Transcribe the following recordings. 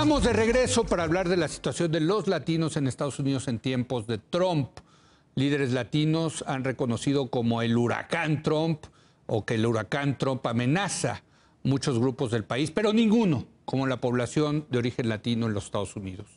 Estamos de regreso para hablar de la situación de los latinos en Estados Unidos en tiempos de Trump. Líderes latinos han reconocido como el huracán Trump o que el huracán Trump amenaza muchos grupos del país, pero ninguno como la población de origen latino en los Estados Unidos.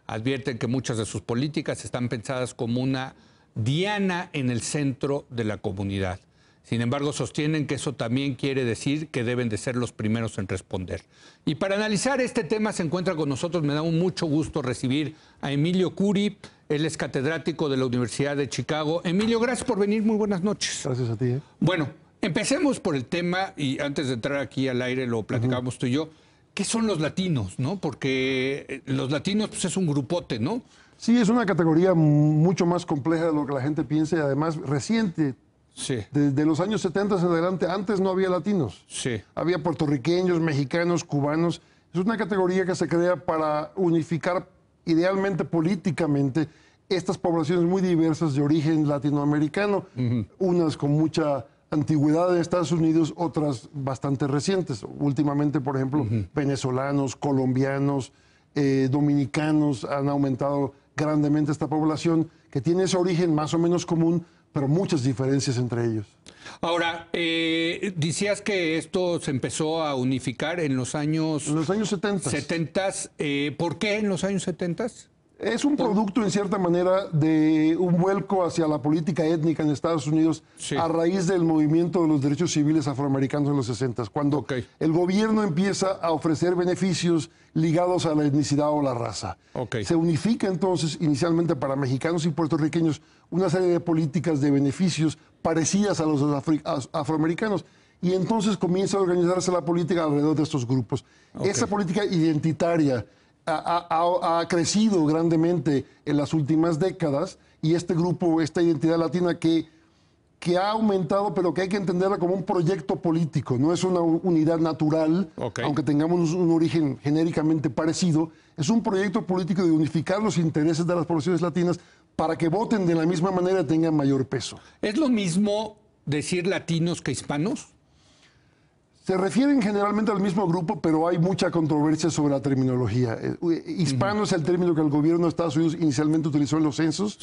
Advierten que muchas de sus políticas están pensadas como una diana en el centro de la comunidad. Sin embargo, sostienen que eso también quiere decir que deben de ser los primeros en responder. Y para analizar este tema se encuentra con nosotros, me da mucho gusto recibir a Emilio Curi. Él es catedrático de la Universidad de Chicago. Emilio, gracias por venir, muy buenas noches. Gracias a ti. Bueno, empecemos por el tema, y antes de entrar aquí al aire lo platicábamos tú y yo. ¿Qué son los latinos, no? Porque los latinos pues, es un grupote, ¿no? Sí, es una categoría mucho más compleja de lo que la gente piensa y además reciente. Sí. Desde los años 70 en adelante, antes no había latinos. Sí. Había puertorriqueños, mexicanos, cubanos. Es una categoría que se crea para unificar idealmente políticamente estas poblaciones muy diversas de origen latinoamericano, unas con mucha antigüedad en Estados Unidos, otras bastante recientes. Últimamente, por ejemplo, venezolanos, colombianos, dominicanos han aumentado grandemente esta población que tiene ese origen más o menos común, pero muchas diferencias entre ellos. Ahora, decías que esto se empezó a unificar en los años... En los años 70. 70. ¿Por qué en los años 70? Es un producto, en cierta manera, de un vuelco hacia la política étnica en Estados Unidos a raíz del movimiento de los derechos civiles afroamericanos en los 60, cuando el gobierno empieza a ofrecer beneficios ligados a la etnicidad o la raza. Se unifica entonces, inicialmente para mexicanos y puertorriqueños, una serie de políticas de beneficios parecidas a los afroamericanos. Y entonces comienza a organizarse la política alrededor de estos grupos. Esa política identitaria ha crecido grandemente en las últimas décadas y este grupo, esta identidad latina que ha aumentado, pero que hay que entenderla como un proyecto político, no es una unidad natural, aunque tengamos un origen genéricamente parecido, es un proyecto político de unificar los intereses de las poblaciones latinas para que voten de la misma manera y tengan mayor peso. ¿Es lo mismo decir latinos que hispanos? Se refieren generalmente al mismo grupo, pero hay mucha controversia sobre la terminología. Hispano es el término que el gobierno de Estados Unidos inicialmente utilizó en los censos,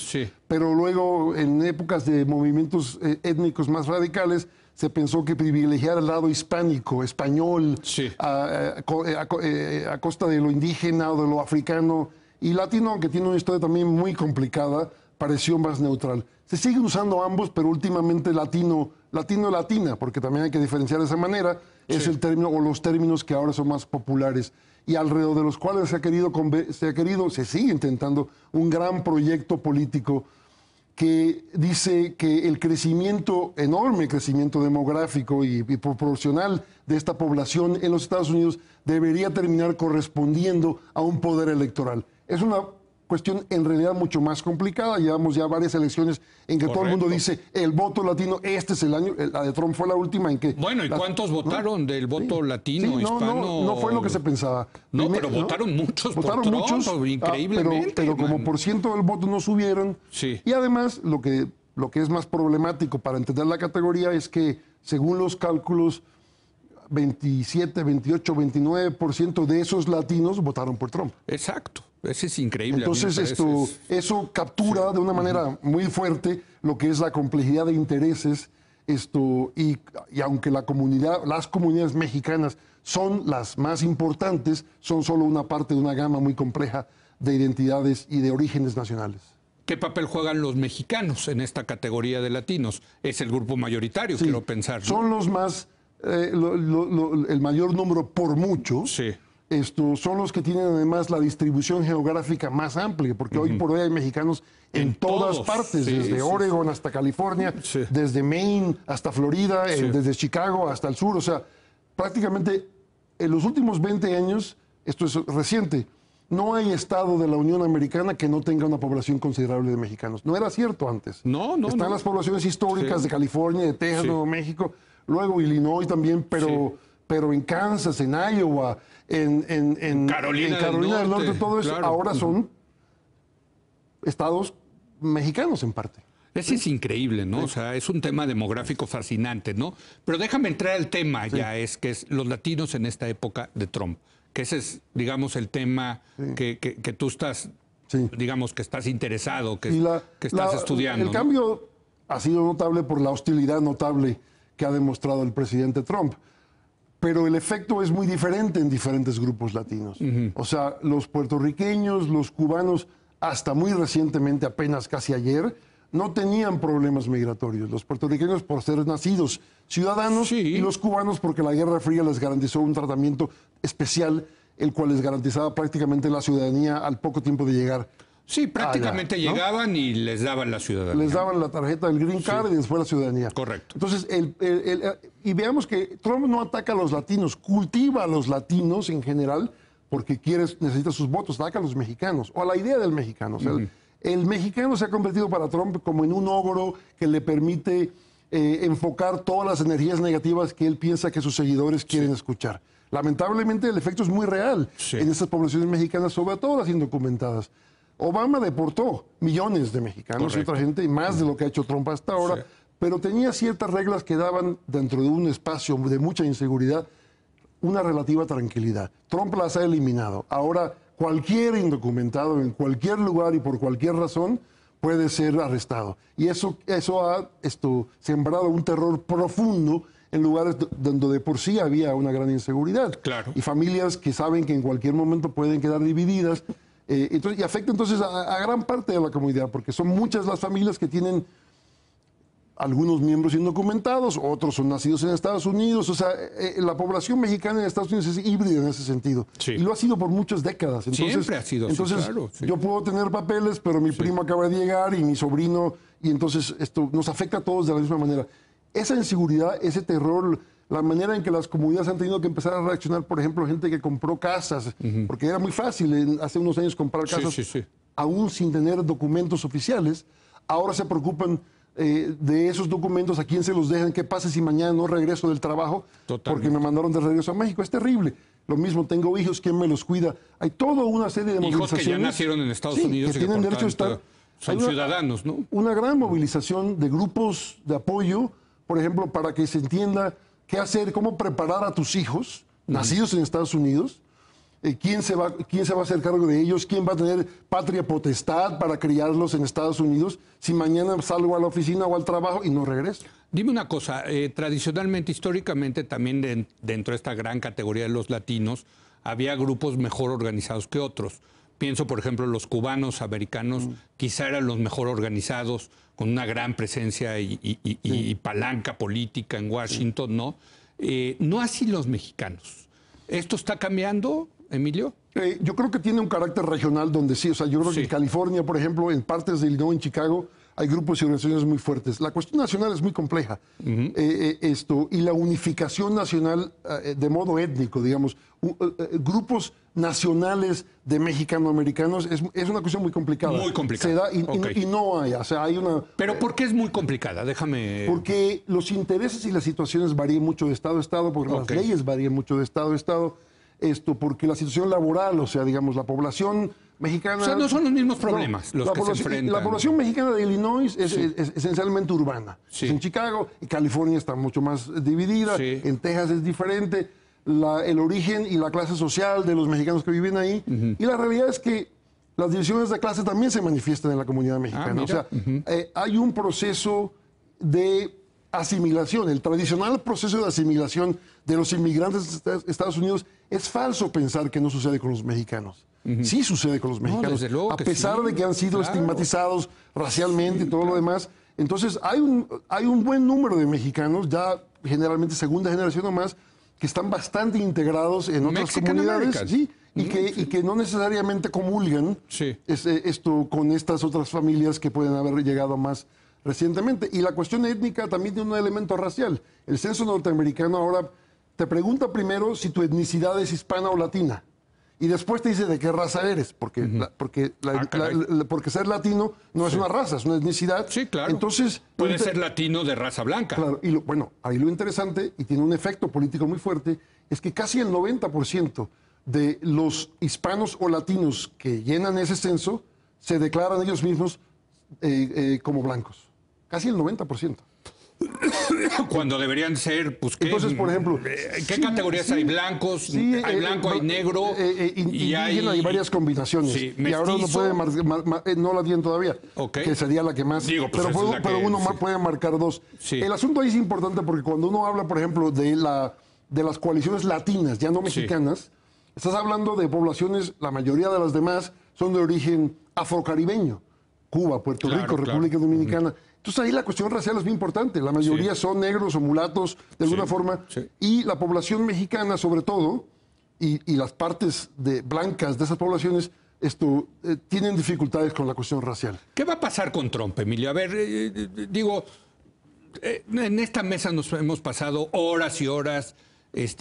pero luego en épocas de movimientos étnicos más radicales se pensó que privilegiar el lado hispánico, español, a costa de lo indígena o de lo africano y latino, aunque tiene una historia también muy complicada, pareció más neutral. Se siguen usando ambos, pero últimamente latino-latina, porque también hay que diferenciar de esa manera, es el término o los términos que ahora son más populares y alrededor de los cuales se sigue intentando un gran proyecto político que dice que el crecimiento, enorme crecimiento demográfico y proporcional de esta población en los Estados Unidos debería terminar correspondiendo a un poder electoral. Es una cuestión en realidad mucho más complicada. Llevamos ya varias elecciones en que todo el mundo dice el voto latino, este es el año, la de Trump fue la última en que... Bueno, ¿y cuántos votaron del voto latino, hispano? No fue lo que se pensaba. No, pero votaron muchos por Trump, increíblemente. Pero como por ciento del voto no subieron. Y además, lo que es más problemático para entender la categoría es que, según los cálculos, 27, 28, 29% de esos latinos votaron por Trump. Exacto. Eso es increíble. Entonces eso captura de una manera muy fuerte lo que es la complejidad de intereses y aunque las comunidades mexicanas son las más importantes, son solo una parte de una gama muy compleja de identidades y de orígenes nacionales. ¿Qué papel juegan los mexicanos en esta categoría de latinos? Es el grupo mayoritario, quiero pensar, ¿no? Son los más, el mayor número por mucho. Son los que tienen además la distribución geográfica más amplia, porque hoy por hoy hay mexicanos en todas partes, desde Oregon hasta California, desde Maine hasta Florida, desde Chicago hasta el sur. O sea, prácticamente en los últimos 20 años, esto es reciente, no hay estado de la Unión Americana que no tenga una población considerable de mexicanos. No era cierto antes. Están las poblaciones históricas de California, de Texas, Nuevo México, luego Illinois también, pero en Kansas, en Iowa, en Carolina del Norte, todo eso ahora son estados mexicanos en parte. Eso es increíble, ¿no? O sea, es un tema demográfico fascinante, ¿no? Pero déjame entrar al tema ya, es los latinos en esta época de Trump. que ese es, digamos, el tema que tú estás, digamos, que estás interesado, que estás estudiando. El cambio ha sido notable por la hostilidad notable que ha demostrado el presidente Trump. Pero el efecto es muy diferente en diferentes grupos latinos. O sea, los puertorriqueños, los cubanos, hasta muy recientemente, apenas casi ayer, no tenían problemas migratorios. Los puertorriqueños por ser nacidos ciudadanos y los cubanos porque la Guerra Fría les garantizó un tratamiento especial, el cual les garantizaba prácticamente la ciudadanía al poco tiempo de llegar. Sí, prácticamente allá, ¿no? Llegaban y les daban la ciudadanía. Les daban la tarjeta del Green Card y después la ciudadanía. Correcto. Entonces, y veamos que Trump no ataca a los latinos, cultiva a los latinos en general porque necesita sus votos, ataca a los mexicanos o a la idea del mexicano. O sea, el mexicano se ha convertido para Trump como en un ogro que le permite enfocar todas las energías negativas que él piensa que sus seguidores quieren escuchar. Lamentablemente, el efecto es muy real en esas poblaciones mexicanas, sobre todo las indocumentadas. Obama deportó millones de mexicanos y otra gente, y más de lo que ha hecho Trump hasta ahora, pero tenía ciertas reglas que daban, dentro de un espacio de mucha inseguridad, una relativa tranquilidad. Trump las ha eliminado. Ahora, cualquier indocumentado en cualquier lugar y por cualquier razón puede ser arrestado. Y eso ha sembrado un terror profundo en lugares donde de por sí había una gran inseguridad. Claro. Y familias que saben que en cualquier momento pueden quedar divididas. Y afecta entonces a gran parte de la comunidad, porque son muchas las familias que tienen algunos miembros indocumentados, otros son nacidos en Estados Unidos. O sea, la población mexicana en Estados Unidos es híbrida en ese sentido. Y lo ha sido por muchas décadas. Entonces, siempre ha sido así, claro. Yo puedo tener papeles, pero mi primo acaba de llegar y mi sobrino, y entonces esto nos afecta a todos de la misma manera. Esa inseguridad, ese terror, la manera en que las comunidades han tenido que empezar a reaccionar, por ejemplo, gente que compró casas, porque era muy fácil hace unos años comprar casas, aún sin tener documentos oficiales. Ahora se preocupan de esos documentos, a quién se los dejan, qué pasa si mañana no regreso del trabajo, porque me mandaron de regreso a México. Es terrible. Lo mismo, tengo hijos, ¿quién me los cuida? Hay toda una serie de movilizaciones. Hijos que ya nacieron en Estados Unidos que tienen derecho a estar. Son ciudadanos, ¿no? Una gran movilización de grupos de apoyo, por ejemplo, para que se entienda qué hacer, cómo preparar a tus hijos, nacidos en Estados Unidos, quién se va a hacer cargo de ellos, quién va a tener patria potestad para criarlos en Estados Unidos, si mañana salgo a la oficina o al trabajo y no regreso. Dime una cosa, tradicionalmente, históricamente, también dentro de esta gran categoría de los latinos, había grupos mejor organizados que otros. Pienso, por ejemplo, los cubanos americanos quizá eran los mejor organizados, con una gran presencia y palanca política en Washington, ¿no? No así los mexicanos. ¿Esto está cambiando, Emilio? Yo creo que tiene un carácter regional donde sí. O sea, yo creo que en California, por ejemplo, en partes de Illinois, en Chicago, hay grupos y organizaciones muy fuertes. La cuestión nacional es muy compleja. Y la unificación nacional de modo étnico, digamos, grupos nacionales de mexicanoamericanos es una cuestión muy complicada. Muy complicada. Se da y no hay. O sea, hay una... ¿Pero por qué es muy complicada? Déjame... Porque los intereses y las situaciones varían mucho de estado a estado, porque las leyes varían mucho de estado a estado. Porque la situación laboral, o sea, digamos, la población mexicana... O sea, no son los mismos problemas los que se enfrentan. La población mexicana de Illinois es esencialmente urbana. En Chicago, en California está mucho más dividida, en Texas es diferente, el origen y la clase social de los mexicanos que viven ahí. Y la realidad es que las divisiones de clase también se manifiestan en la comunidad mexicana. O sea, hay un proceso de asimilación, el tradicional proceso de asimilación de los inmigrantes de Estados Unidos. Es falso pensar que no sucede con los mexicanos. Sí sucede con los mexicanos, desde luego a pesar de que han sido estigmatizados racialmente y todo lo demás. Entonces hay un buen número de mexicanos, ya generalmente segunda generación o más, que están bastante integrados en otras comunidades y que no necesariamente comulgan con estas otras familias que pueden haber llegado más recientemente. Y la cuestión étnica también tiene un elemento racial. El censo norteamericano ahora te pregunta primero si tu etnicidad es hispana o latina. Y después te dice de qué raza eres, porque ser latino no es una raza, es una etnicidad. Sí, claro. Entonces, puede ser latino de raza blanca. Claro, y bueno, ahí lo interesante, y tiene un efecto político muy fuerte, es que casi el 90% de los hispanos o latinos que llenan ese censo se declaran ellos mismos como blancos. Casi el 90%. Cuando deberían ser, pues, ¿qué? Entonces, por ejemplo... ¿Qué categorías hay? ¿Blancos? Sí, hay blanco, hay negro. Y hay varias combinaciones. Sí, y ahora uno puede no la tienen todavía, que sería la que más... Digo, pues pero uno puede marcar dos. Sí. El asunto ahí es importante porque cuando uno habla, por ejemplo, de las coaliciones latinas, ya no mexicanas, estás hablando de poblaciones, la mayoría de las demás son de origen afrocaribeño. Cuba, Puerto Rico, República Dominicana. Entonces ahí la cuestión racial es muy importante. La mayoría son negros o mulatos de alguna forma. Y la población mexicana, sobre todo, y las partes blancas de esas poblaciones, tienen dificultades con la cuestión racial. ¿Qué va a pasar con Trump, Emilio? A ver, en esta mesa nos hemos pasado horas y horas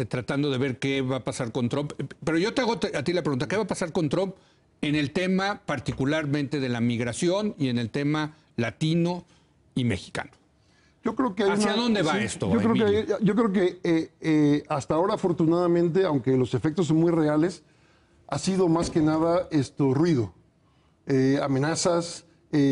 tratando de ver qué va a pasar con Trump. Pero yo te hago a ti la pregunta, ¿qué va a pasar con Trump en el tema particularmente de la migración y en el tema latino y mexicano? Yo creo que ¿Hacia dónde va esto, yo creo que hasta ahora, afortunadamente, aunque los efectos son muy reales, ha sido más que nada ruido, amenazas,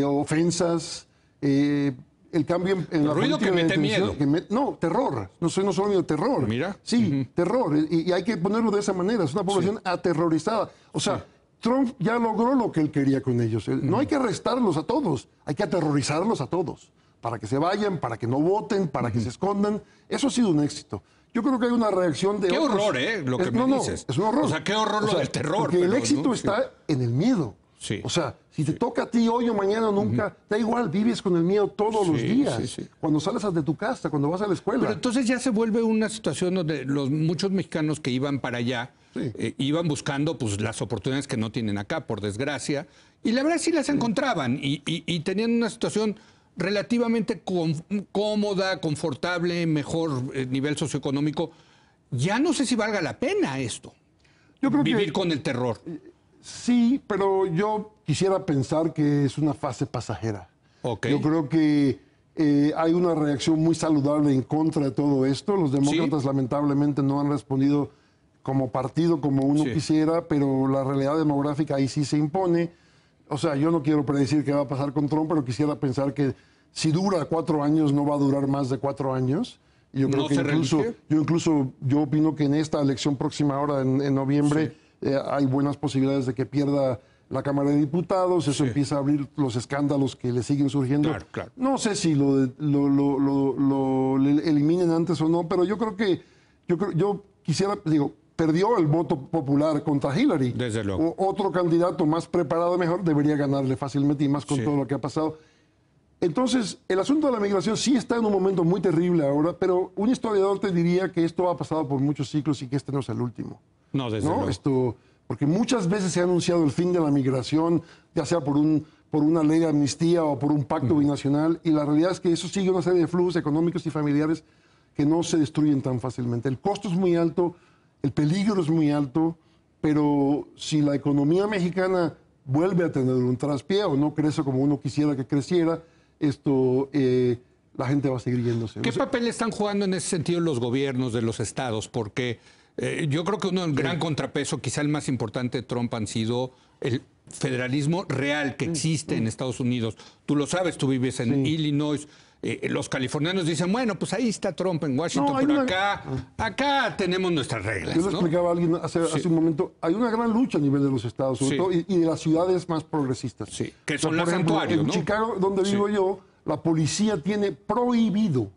ofensas, el cambio en la ruido que mete miedo. No, terror. No solo miedo, terror. Mira. Sí, terror. Y hay que ponerlo de esa manera. Es una población aterrorizada. O sea, Trump ya logró lo que él quería con ellos. No hay que arrestarlos a todos, hay que aterrorizarlos a todos, para que se vayan, para que no voten, para que se escondan. Eso ha sido un éxito. Yo creo que hay una reacción de... Qué horror, lo que me dices. Es un horror. O sea, qué horror lo del terror. Porque el éxito está en el miedo. Sí. O sea, si te toca a ti hoy o mañana, nunca, da igual, vives con el miedo todos los días. Cuando sales de tu casa, cuando vas a la escuela. Pero entonces ya se vuelve una situación donde muchos mexicanos que iban para allá iban buscando pues las oportunidades que no tienen acá, por desgracia, y la verdad sí las encontraban y tenían una situación relativamente cómoda, confortable, mejor nivel socioeconómico. Ya no sé si valga la pena esto, yo creo vivir con el terror. Sí, pero yo quisiera pensar que es una fase pasajera. Yo creo que hay una reacción muy saludable en contra de todo esto. Los demócratas lamentablemente no han respondido como partido como uno quisiera, pero la realidad demográfica ahí sí se impone. O sea, yo no quiero predecir qué va a pasar con Trump, pero quisiera pensar que si dura 4 años, no va a durar más de 4 años. Y yo creo que yo opino que en esta elección próxima ahora, en noviembre, hay buenas posibilidades de que pierda la Cámara de Diputados. Eso empieza a abrir los escándalos que le siguen surgiendo. Claro. No sé si lo eliminen antes o no, pero yo creo que yo quisiera, perdió el voto popular contra Hillary. Desde luego. Otro candidato más preparado, mejor, debería ganarle fácilmente, y más con todo lo que ha pasado. Entonces, el asunto de la migración sí está en un momento muy terrible ahora, pero un historiador te diría que esto ha pasado por muchos ciclos y que este no es el último. No, desde luego. Porque muchas veces se ha anunciado el fin de la migración, ya sea por una ley de amnistía o por un pacto binacional, y la realidad es que eso sigue una serie de flujos económicos y familiares que no se destruyen tan fácilmente. El costo es muy alto, el peligro es muy alto, pero si la economía mexicana vuelve a tener un traspié o no crece como uno quisiera que creciera, la gente va a seguir yéndose. ¿Qué papel están jugando en ese sentido los gobiernos de los estados? Porque yo creo que un gran contrapeso, quizá el más importante de Trump, han sido el federalismo real que existe en Estados Unidos. Tú lo sabes, tú vives en Illinois. Los californianos dicen, bueno, pues ahí está Trump en Washington, pero acá tenemos nuestras reglas. Yo le explicaba a alguien hace un momento, hay una gran lucha a nivel de los estados, sobre todo, y de las ciudades más progresistas. Sí, que son los ejemplo, santuarios, en Chicago, donde vivo yo, la policía tiene prohibido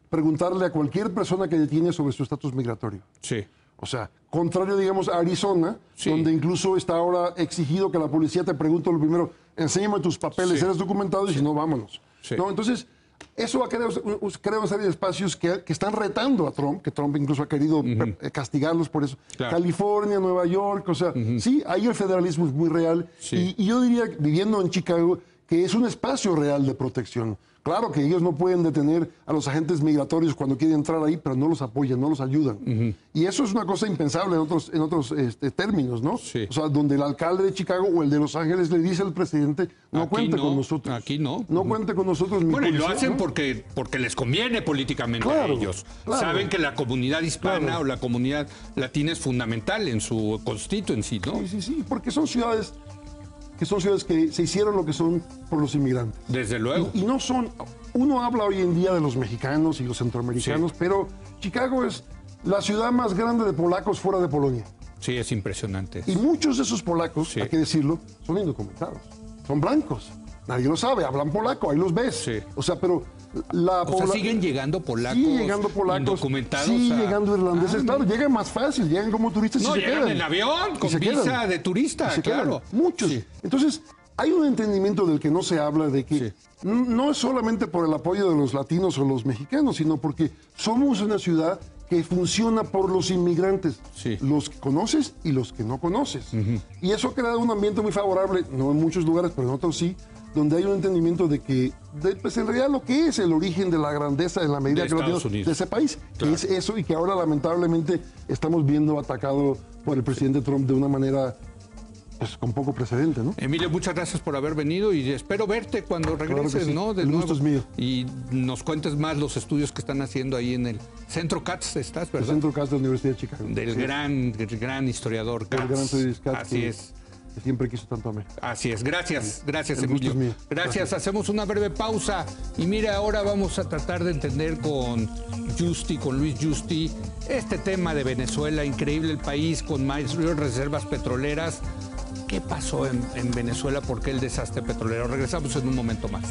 preguntarle a cualquier persona que detiene sobre su estatus migratorio. Sí. O sea, contrario, digamos, a Arizona, donde incluso está ahora exigido que la policía te pregunte lo primero, enséñame tus papeles, eres documentado, y si no, vámonos. ¿No? Entonces, eso ha creado una serie de espacios que están retando a Trump, que Trump incluso ha querido castigarlos por eso. California, Nueva York, o sea, sí, ahí el federalismo es muy real. Y yo diría, viviendo en Chicago, que es un espacio real de protección. Claro que ellos no pueden detener a los agentes migratorios cuando quieren entrar ahí, pero no los apoyan, no los ayudan. Y eso es una cosa impensable en otros términos, ¿no? Sí. O sea, donde el alcalde de Chicago o el de Los Ángeles le dice al presidente, no cuente con nosotros. Aquí no. No cuente con nosotros. Bueno, y lo hacen porque les conviene políticamente a ellos. Saben que la comunidad hispana o la comunidad latina es fundamental en su constituency, ¿no? Sí, porque son ciudades que son ciudades que se hicieron lo que son por los inmigrantes. Desde luego. Y no son... Uno habla hoy en día de los mexicanos y los centroamericanos, sí, pero Chicago es la ciudad más grande de polacos fuera de Polonia. Sí, es impresionante. Y muchos de esos polacos, sí, hay que decirlo, son indocumentados. Son blancos. Nadie lo sabe, hablan polaco, ahí los ves. Sí. O sea, pero siguen llegando polacos, indocumentados. Siguen llegando irlandeses, claro, llegan más fácil, llegan como turistas y se quedan. Llegan en avión, con visa de turista, claro. Muchos. Sí. Entonces, hay un entendimiento del que no se habla, de que no es solamente por el apoyo de los latinos o los mexicanos, sino porque somos una ciudad que funciona por los inmigrantes, los que conoces y los que no conoces. Y eso ha creado un ambiente muy favorable, no en muchos lugares, pero en otros sí, donde hay un entendimiento de que, pues en realidad lo que es el origen de la grandeza en la medida que lo tenemos de ese país, claro, que es eso, y que ahora lamentablemente estamos viendo atacado por el presidente Trump de una manera pues con poco precedente, ¿no? Emilio, muchas gracias por haber venido y espero verte cuando regreses, claro, sí, ¿no? El gusto es mío. Y nos cuentes más los estudios que están haciendo ahí en el Centro Katz, ¿estás, verdad? El Centro Katz de la Universidad de Chicago. Del gran historiador Katz. El gran historiador Katz. Así es. Que siempre quiso tanto a México. Así es. Gracias, gracias, el Emilio. Gusto es mío. Gracias. Hacemos una breve pausa y mira, ahora vamos a tratar de entender con Luis Giusti, este tema de Venezuela, increíble el país con mayores reservas petroleras. ¿Qué pasó en Venezuela? ¿Por qué el desastre petrolero? Regresamos en un momento más.